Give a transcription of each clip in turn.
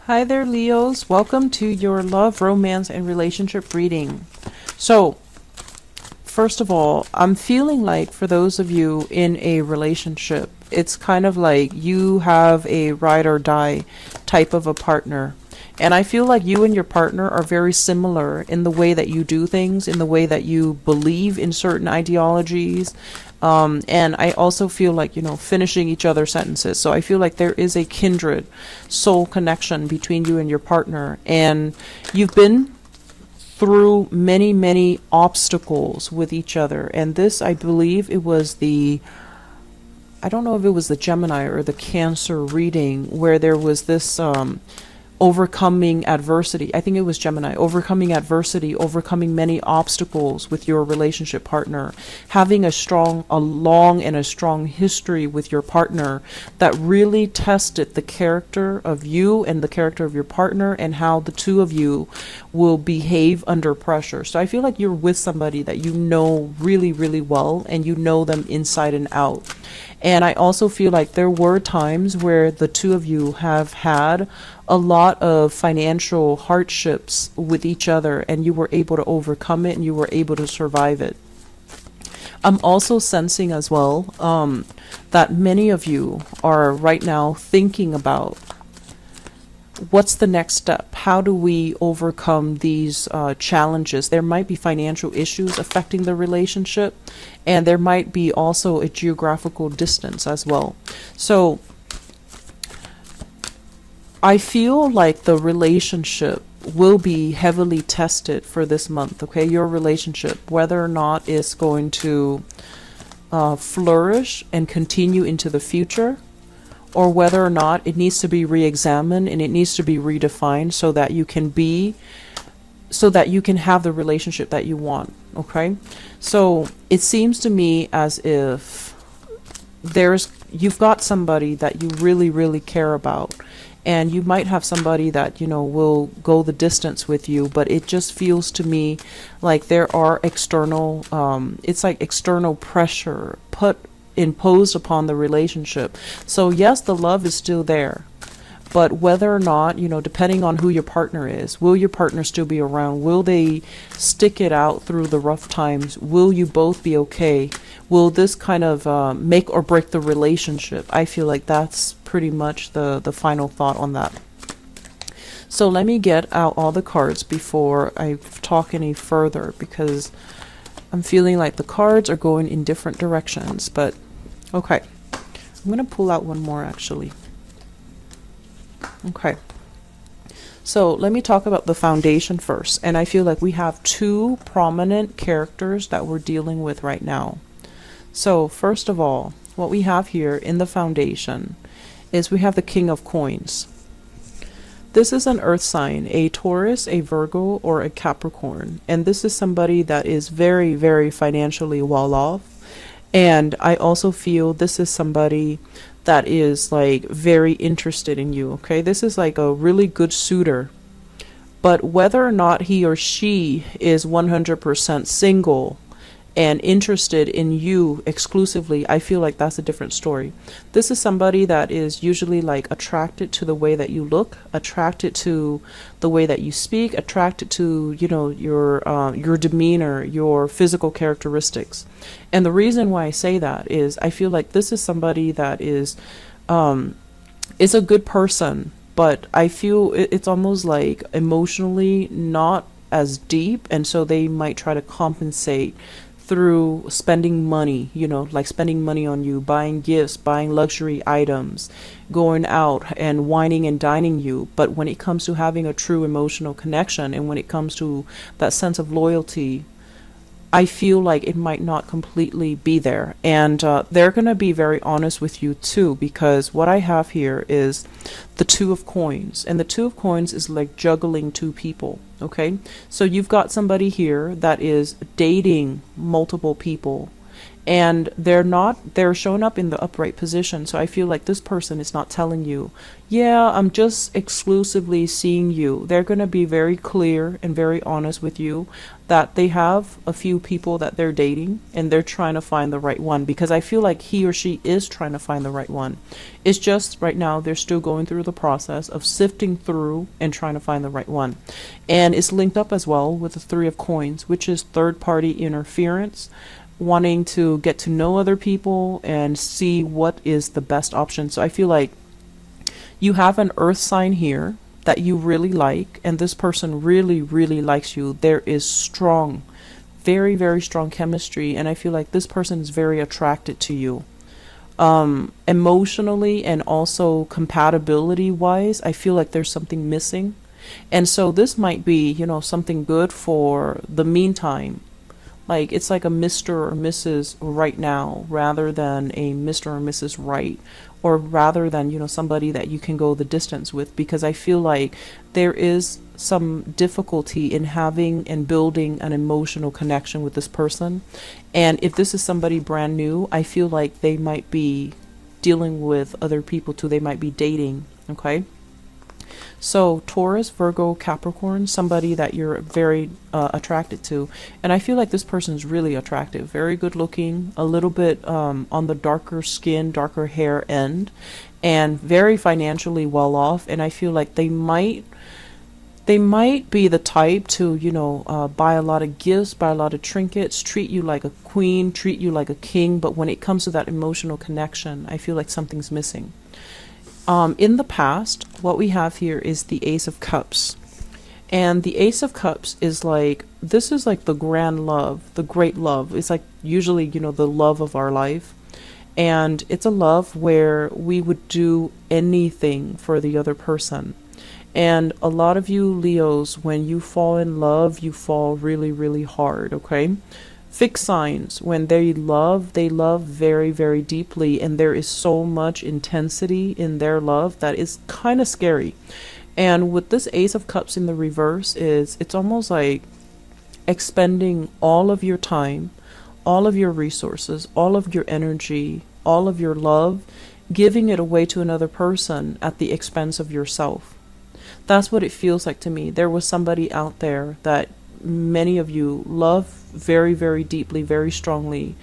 Hi there, Leos. Welcome to your love, romance, and relationship reading. So, first of all, I'm feeling like for those of you in a relationship, it's kind of like you have a ride or die type of a partner. And I feel like you and your partner are very similar in the way that you do things, in the way that you believe in certain ideologies. And I also feel like, finishing each other's sentences. So I feel like there is a kindred soul connection between you and your partner. And you've been through many, many obstacles with each other. And this, I believe it was I don't know if it was the Gemini or the Cancer reading where there was this, overcoming adversity. I think it was Gemini. Overcoming adversity, overcoming many obstacles with your relationship partner, having a long and a strong history with your partner that really tested the character of you and the character of your partner and how the two of you will behave under pressure. So I feel like you're with somebody that you know really, really well and you know them inside and out. And I also feel like there were times where the two of you have had a lot of financial hardships with each other and you were able to overcome it and you were able to survive it. I'm also sensing as well that many of you are right now thinking about what's the next step? How do we overcome these challenges? There might be financial issues affecting the relationship, and there might be also a geographical distance as well. So I feel like the relationship will be heavily tested for this month, okay? Your relationship, whether or not it's going to flourish and continue into the future, or whether or not it needs to be re-examined and it needs to be redefined so that you can have the relationship that you want, okay? So it seems to me as if you've got somebody that you really, really care about, and you might have somebody that, will go the distance with you, but it just feels to me like there are external pressure imposed upon the relationship. So yes, the love is still there, but whether or not, depending on who your partner is, will your partner still be around? Will they stick it out through the rough times? Will you both be okay? Will this kind of make or break the relationship? I feel like that's pretty much the final thought on that. So let me get out all the cards before I talk any further, because I'm feeling like the cards are going in different directions. But okay, I'm going to pull out one more actually. Okay, so let me talk about the foundation first. And I feel like we have two prominent characters that we're dealing with right now. So first of all, what we have here in the foundation is we have the King of Coins. This is an earth sign, a Taurus, a Virgo, or a Capricorn. And this is somebody that is very, very financially well off. And I also feel this is somebody that is like very interested in you, okay? This is like a really good suitor. But whether or not he or she is 100% single and interested in you exclusively, I feel like that's a different story. This is somebody that is usually like attracted to the way that you look, attracted to the way that you speak, attracted to, your demeanor, your physical characteristics. And the reason why I say that is I feel like this is somebody that is a good person, but I feel it's almost like emotionally not as deep, and so they might try to compensate through spending money, like spending money on you, buying gifts, buying luxury items, going out and wining and dining you. But when it comes to having a true emotional connection, and when it comes to that sense of loyalty, I feel like it might not completely be there. And they're going to be very honest with you too, because what I have here is the Two of Coins. And the Two of Coins is like juggling two people, okay? So you've got somebody here that is dating multiple people. and they're showing up in the upright position. So I feel like this person is not telling you, yeah, I'm just exclusively seeing you. They're going to be very clear and very honest with you that they have a few people that they're dating and they're trying to find the right one, because I feel like he or she is trying to find the right one. It's just right now they're still going through the process of sifting through and trying to find the right one. And it's linked up as well with the Three of Coins, which is third party interference, wanting to get to know other people and see what is the best option. So I feel like you have an earth sign here that you really like, and this person really, really likes you. There is strong, very, very strong chemistry, and I feel like this person is very attracted to you. Emotionally and also compatibility wise, I feel like there's something missing. And so this might be, something good for the meantime. Like it's like a Mr. or Mrs. right now rather than a Mr. or Mrs. right, or rather than, somebody that you can go the distance with, because I feel like there is some difficulty in having and building an emotional connection with this person. And if this is somebody brand new, I feel like they might be dealing with other people too. They might be dating, okay? So Taurus, Virgo, Capricorn, somebody that you're very attracted to. And I feel like this person is really attractive, very good looking, a little bit on the darker skin, darker hair end, and very financially well off. And I feel like they might be the type to, buy a lot of gifts, buy a lot of trinkets, treat you like a queen, treat you like a king. But when it comes to that emotional connection, I feel like something's missing. In the past, what we have here is the Ace of Cups. And the Ace of Cups is like, this is like the grand love, the great love. It's like usually, the love of our life. And it's a love where we would do anything for the other person. And a lot of you Leos, when you fall in love, you fall really, really hard, okay? Fixed signs, when they love very, very deeply, and there is so much intensity in their love that is kind of scary. And with this Ace of Cups in the reverse, it's almost like expending all of your time, all of your resources, all of your energy, all of your love, giving it away to another person at the expense of yourself. That's what it feels like to me. There was somebody out there that many of you love very, very deeply, very strongly.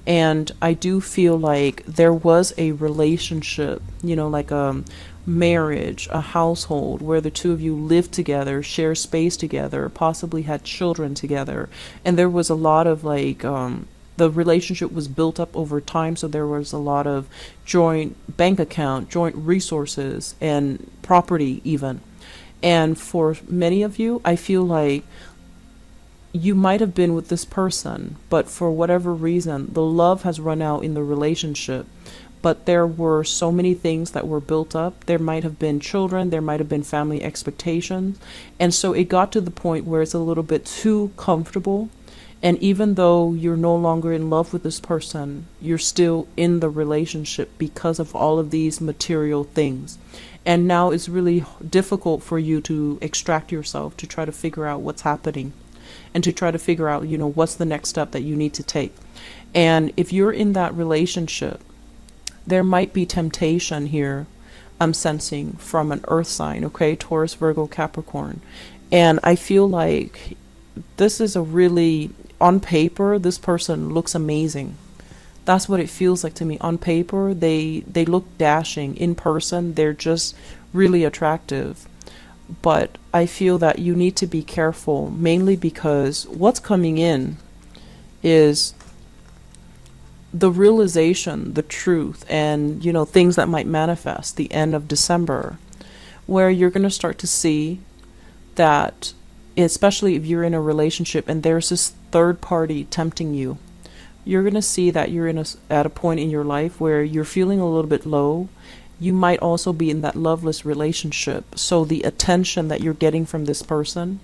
And I do feel like there was a relationship, like a marriage, a household where the two of you lived together, share space together, possibly had children together. And there was a lot of the relationship was built up over time. So there was a lot of joint bank account, joint resources, and property even. And for many of you, I feel like you might have been with this person, but for whatever reason, the love has run out in the relationship. But there were so many things that were built up. There might have been children, there might have been family expectations. And so it got to the point where it's a little bit too comfortable. And even though you're no longer in love with this person, you're still in the relationship because of all of these material things. And now it's really difficult for you to extract yourself, to try to figure out what's happening, and to try to figure out, what's the next step that you need to take. And if you're in that relationship, there might be temptation here, I'm sensing, from an earth sign, okay? Taurus, Virgo, Capricorn. And I feel like this is a really, on paper, this person looks amazing. That's what it feels like to me. On paper, they look dashing. In person, they're just really attractive. But I feel that you need to be careful, mainly because what's coming in is the realization, the truth, and, things that might manifest the end of December, where you're going to start to see that, especially if you're in a relationship and there's this third party tempting you, you're going to see that you're at a point in your life where you're feeling a little bit low. You might also be in that loveless relationship. So the attention that you're getting from this person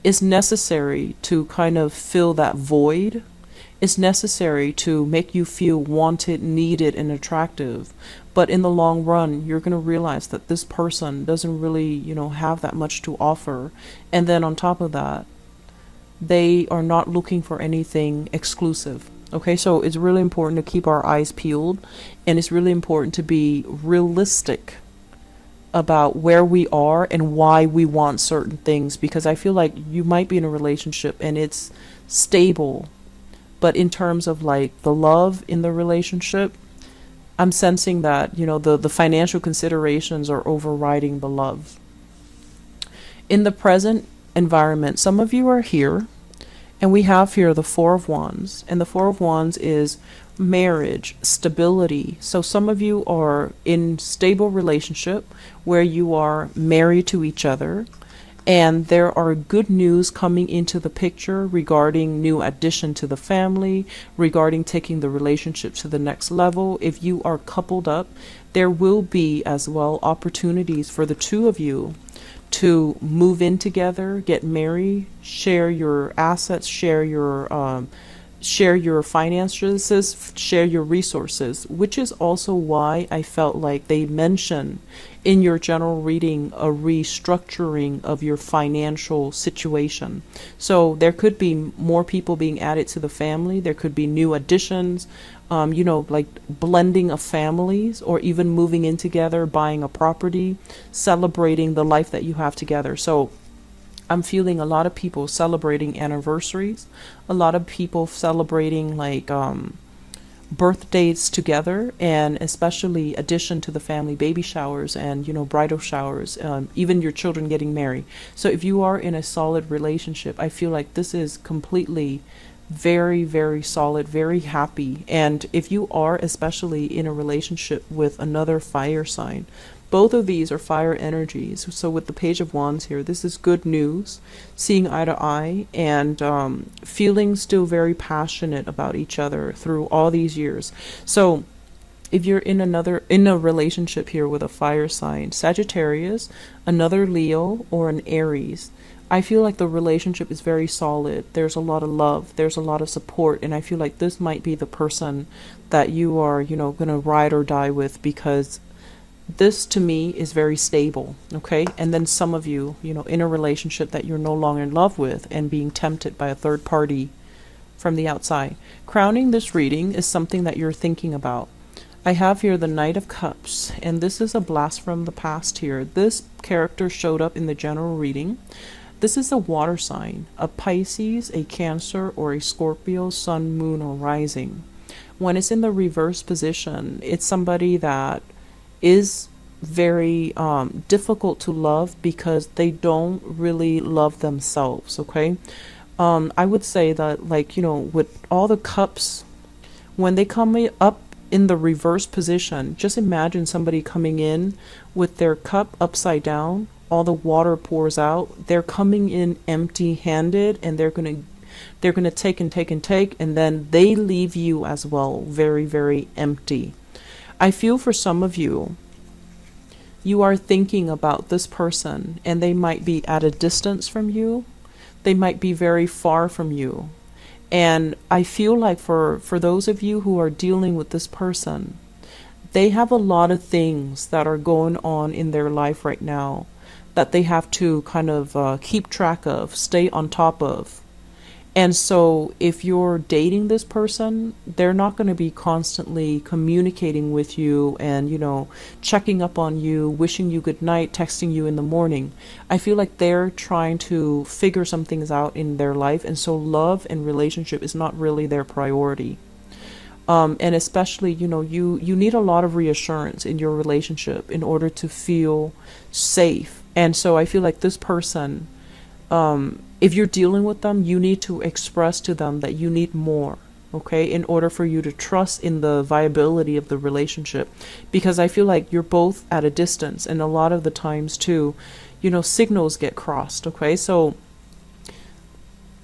is necessary to kind of fill that void. It's necessary to make you feel wanted, needed, and attractive. But in the long run, you're going to realize that this person doesn't really, have that much to offer. And then on top of that, they are not looking for anything exclusive. Okay, so it's really important to keep our eyes peeled, and it's really important to be realistic about where we are and why we want certain things, because I feel like you might be in a relationship and it's stable, but in terms of like the love in the relationship, I'm sensing that, the financial considerations are overriding the love. In the present environment, some of you are here, and we have here the Four of Wands, and the Four of Wands is marriage, stability. So some of you are in stable relationship where you are married to each other, and there are good news coming into the picture regarding new addition to the family, regarding taking the relationship to the next level. If you are coupled up, there will be as well opportunities for the two of you to move in together, get married, share your assets, share your finances, share your resources, which is also why I felt like they mention in your general reading a restructuring of your financial situation. So there could be more people being added to the family. There could be new additions, like blending of families, or even moving in together, buying a property, celebrating the life that you have together. So I'm feeling a lot of people celebrating anniversaries, a lot of people celebrating like birthdays together, and especially addition to the family, baby showers and bridal showers, even your children getting married. So if you are in a solid relationship, I feel like this is completely very, very solid, very happy. And if you are especially in a relationship with another fire sign, both of these are fire energies. So with the Page of Wands here, this is good news, seeing eye to eye, and feeling still very passionate about each other through all these years. So if you're in a relationship here with a fire sign, Sagittarius, another Leo, or an Aries, I feel like the relationship is very solid. There's a lot of love, there's a lot of support, and I feel like this might be the person that you are, going to ride or die with, because this to me is very stable. Okay. And then some of you, in a relationship that you're no longer in love with and being tempted by a third party from the outside. Crowning this reading is something that you're thinking about. I have here the Knight of Cups, and this is a blast from the past here. This character showed up in the general reading. This is a water sign, a Pisces, a Cancer, or a Scorpio, Sun, Moon, or Rising. When it's in the reverse position, it's somebody that is very difficult to love because they don't really love themselves. Okay. I would say that, with all the cups, when they come up in the reverse position, just imagine somebody coming in with their cup upside down, all the water pours out, they're coming in empty handed, and they're going to take and take and take, and then they leave you as well very, very empty. I feel for some of you, you are thinking about this person, and they might be at a distance from you. They might be very far from you. And I feel like for those of you who are dealing with this person, they have a lot of things that are going on in their life right now that they have to kind of keep track of, stay on top of. And so if you're dating this person, they're not going to be constantly communicating with you and, checking up on you, wishing you good night, texting you in the morning. I feel like they're trying to figure some things out in their life. And so love and relationship is not really their priority. And especially, you need a lot of reassurance in your relationship in order to feel safe. And so I feel like this person, if you're dealing with them, you need to express to them that you need more, okay, in order for you to trust in the viability of the relationship. Because I feel like you're both at a distance, and a lot of the times too, signals get crossed, okay? So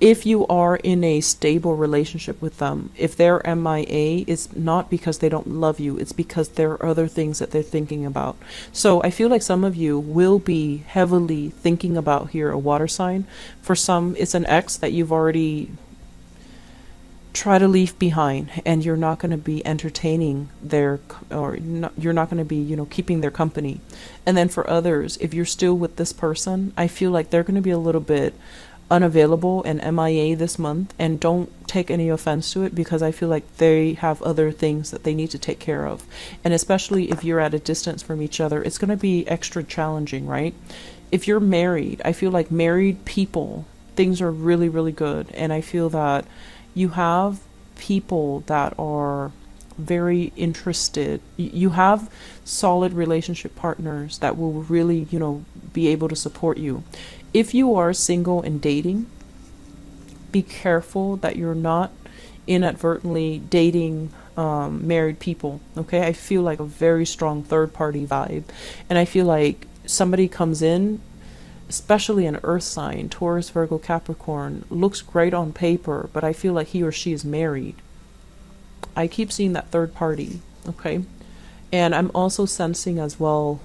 if you are in a stable relationship with them, if they're MIA, it's not because they don't love you, it's because there are other things that they're thinking about. So I feel like some of you will be heavily thinking about here a water sign. For some, it's an ex that you've already tried to leave behind, and you're not going to be entertaining their, or not, you're not going to be, keeping their company. And then for others, if you're still with this person, I feel like they're going to be a little bit unavailable and MIA this month, and don't take any offense to it, because I feel like they have other things that they need to take care of. And especially if you're at a distance from each other, it's going to be extra challenging, right? If you're married, I feel like married people, things are really, really good. And I feel that you have people that are very interested. You have solid relationship partners that will really, be able to support you. If you are single and dating, be careful that you're not inadvertently dating married people. Okay, I feel like a very strong third party vibe, and I feel like somebody comes in, especially an earth sign, Taurus, Virgo, Capricorn, looks great on paper, but I feel like he or she is married. I keep seeing that third party. Okay, and I'm also sensing as well,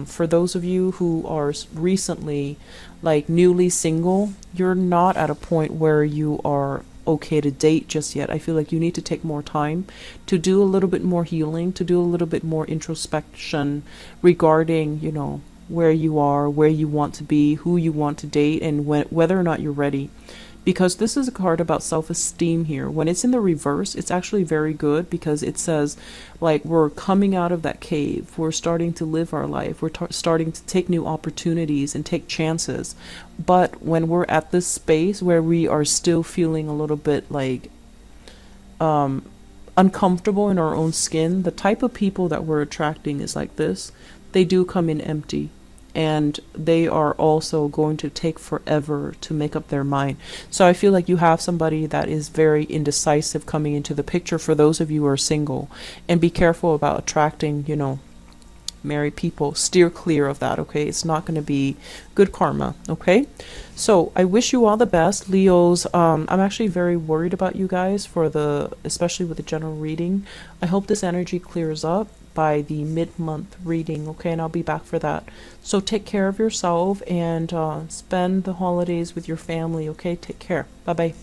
for those of you who are recently, like, newly single, you're not at a point where you are okay to date just yet. I feel like you need to take more time to do a little bit more healing, to do a little bit more introspection regarding, where you are, where you want to be, who you want to date, and whether or not you're ready. Because this is a card about self-esteem here. When it's in the reverse, it's actually very good, because it says, like, we're coming out of that cave. We're starting to live our life. We're starting to take new opportunities and take chances. But when we're at this space where we are still feeling a little bit like uncomfortable in our own skin, the type of people that we're attracting is like this. They do come in empty. And they are also going to take forever to make up their mind. So I feel like you have somebody that is very indecisive coming into the picture for those of you who are single. And be careful about attracting, married people. Steer clear of that, okay? It's not going to be good karma, okay? So I wish you all the best, Leos. I'm actually very worried about you guys especially with the general reading. I hope this energy clears up by the mid-month reading, okay? And I'll be back for that. So take care of yourself and spend the holidays with your family, okay? Take care. Bye-bye.